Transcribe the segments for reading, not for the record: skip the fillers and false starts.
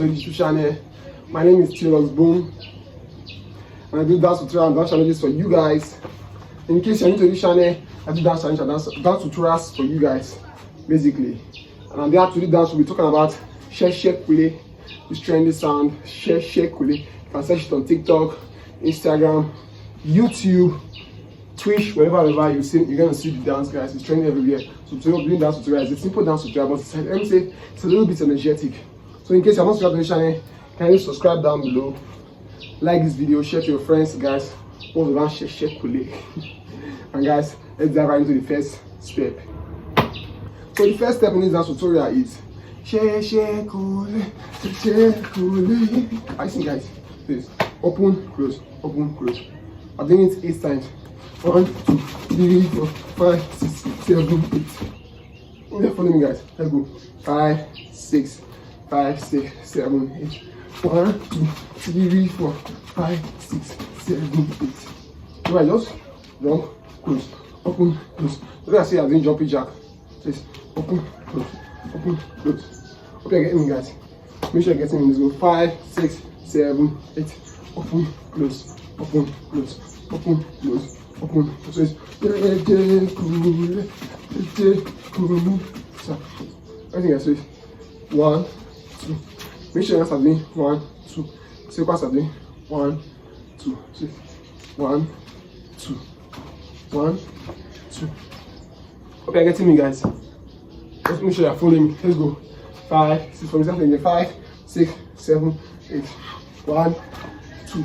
to the YouTube channel. My name is Teoluckzboom, and I do dance tutorials and dance challenges for you guys. In case you're new to this channel, I do dance challenges and dance tutorials for you guys, basically. And on the today dance, we'll be talking about Kule, this trendy sound, Kule. You can search it on TikTok, Instagram, YouTube, Twitch, wherever you see, you're gonna see the dance, guys. It's trending everywhere. So today we're doing dance tutorials. It's a simple dance tutorial, but let me say it's a little bit energetic. So in case you're not subscribed to the channel, can you subscribe down below, like this video, share to your friends, guys. Also, dance Kule. And guys, let's dive right into the first step. So the first step in this dance tutorial is Kule. I see, guys. Please open, close, open, close. I'm doing it 8 times. 1, 2, 3, 4, 5, 6, 7, 8. Yeah, follow me, guys. Let's go. 5, 6, 5, 6, 7, 8. 1, 2, 3, 4, 5, 6, 7, 8. Right, just jump, close, open, close. Look at say I'm doing jumping jack. Just open, close, open, close. Hope you're getting me, guys. Make sure you're getting me. Let's go. 5, 6, 7, 8. Open, close, open, close, open, close. Open, so it's Kule. So everything I say 1, 2. Make sure you start doing 1, 2. Say what start doing 1, 2. So 1, 2, 1, 2. Hope you're getting me, guys. Let's make sure you're following me. Let's go. 5, 6 from example again. 5, 6, 7, 8. 1, 2,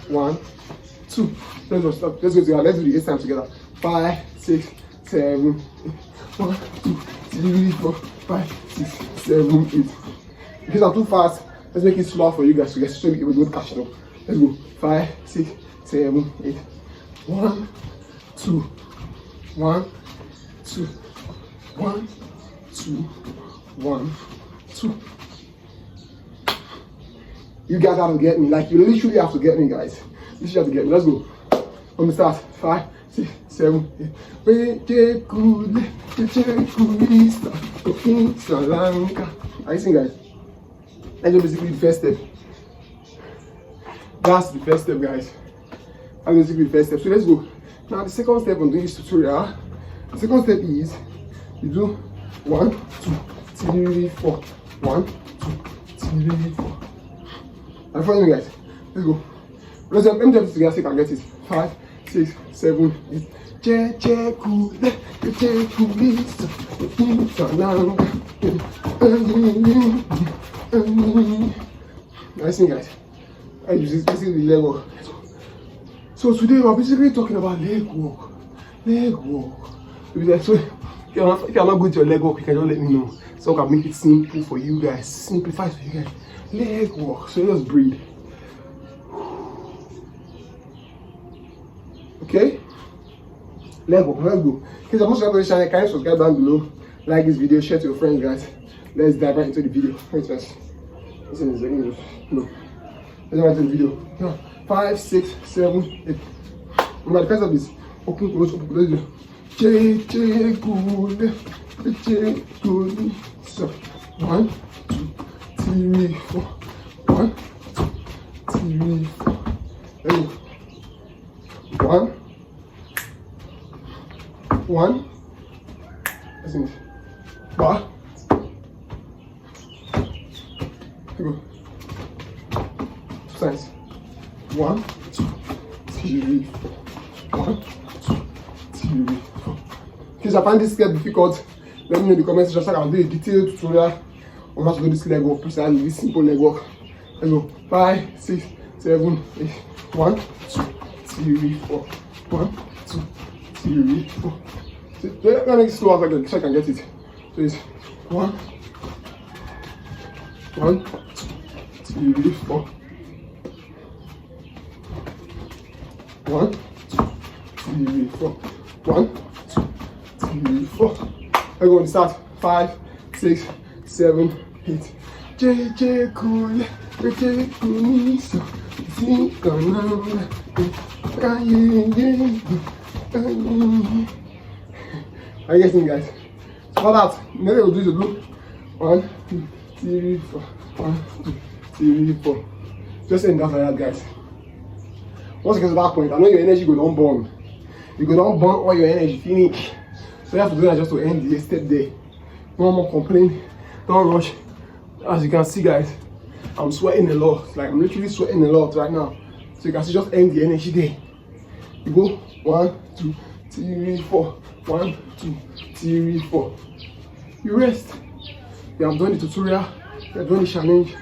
1, 2. Let's go stop. Let's go together. Let's do the 8 times together. 5, 6, 7, 8. 1, 2, 3, 4, 5, 6, 7, 8. Because I'm too fast, let's make it slower for you guys to get so we don't catch it up. Let's go. 5, 6, 7, 8. 1, 2, 1, 2, 1, 2, 1, 2. You guys have to get me. Like, you literally have to get me, guys. You should have to get me. Let's go. Let me start. 5, 6, 7, 8. Are you seeing, guys? That's basically the first step. That's the first step, guys. That's basically the first step. So let's go. Now the second step on doing this tutorial. The second step is you do 1, 2, 3, 4. 1, 2, 3, 4. And follow me, guys. Let's go. Let me jump this together so you can get it. 5, 6, 7, 8. Kule. Nice thing, guys. I use this basically the leg work. So today we're basically talking about leg work. Leg work. So if you're not good to your leg work, you can just let me know. So I can make it simple for you guys. Simplify it for you guys. Leg work. So just breathe. Okay? Leg work. Let's go. If you're not subscribed to the channel, can you subscribe down below? Like this video, share to your friends, guys. Let's dive right into the video. Wait first. Listen, is English. No. Let's dive right into the video. No. 5, 6, 7, 8. Remember the first of this. Open, close, open, close. Kule. So 1, 2, 3, 4. 1, 2, 3, 4. Let's go. 1. Let's see. 2. Go. 2 times. 1, 2, 3, 4. 1, 2, 3, 4. If you find this step difficult, let me know in the comment section so I can do a detailed tutorial on how to do this leg work, precisely this simple leg work. Let's go. 5, 6, 7, 8. 1, 2, 3, 4. 1, 2, 3, 4. Let me make it slow so I can get it. So it's 1, 2, 3, 4. 1, 2, 3, 4. 1, 2, 3, 4. We're going to start. 5, 6, 7, 8. Kule. Are you guessing, guys? So for that, next we'll do is do 1, 2, 3, 4. 1, 2, 3, 4. Just end that like that, guys. Once you get to that point, I know your energy go down burn. You go down burn all your energy finish. So you have to do that just to end the step there. No more complain, don't rush. As you can see, guys, I'm sweating a lot. Like, I'm literally sweating a lot right now. So you can see, just end the energy there. You go 1, 2, 3, 4. 1, 2, 3, 4. You rest. Yeah, I'm doing the tutorial. You're doing the challenge.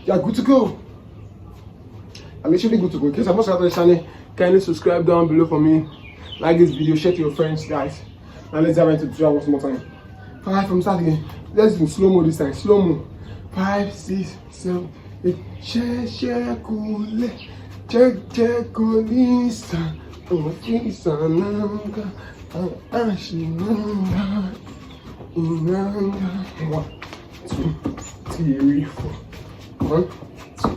You're good to go. I'm literally good to go. In case I'm not subscribed to the channel, kindly subscribe down below for me. Like this video, share to your friends, guys. Now let's dive into the tutorial one more time. 5 from start again. Let's do slow mo this time. Slow mo. 5, 6, 7, 8. Share, Kule. Check, Kulisa. Inanga. Ashinanga. Inanga. 1, 2, 3, 4. 1, 2,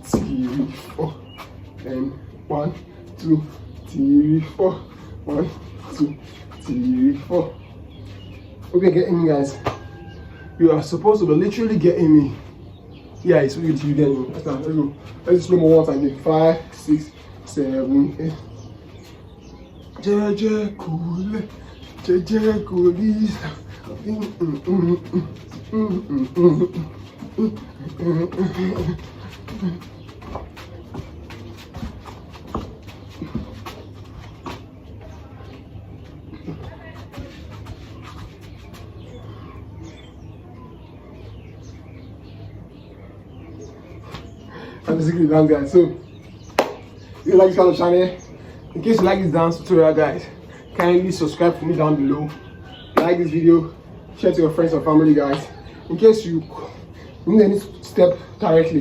3, 4. And 1, 2, 3, 4. 1, 2, 3, 4. Okay, getting me, guys. You are supposed to be literally getting me. Yeah, it's really you getting me. Let's go. Let's slow mo one time. 5, 6, 7, 8. Kule. Kulisa. I'm basically done, guys. So, if you like this kind of channel, in case you like this dance tutorial, guys, kindly subscribe to me down below. Like this video, share to your friends and family, guys. In case you need any step directly,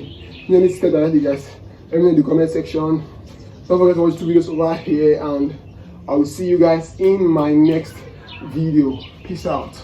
guys, let me know in the comment section. Don't forget to watch 2 videos over here, and I will see you guys in my next video. Peace out.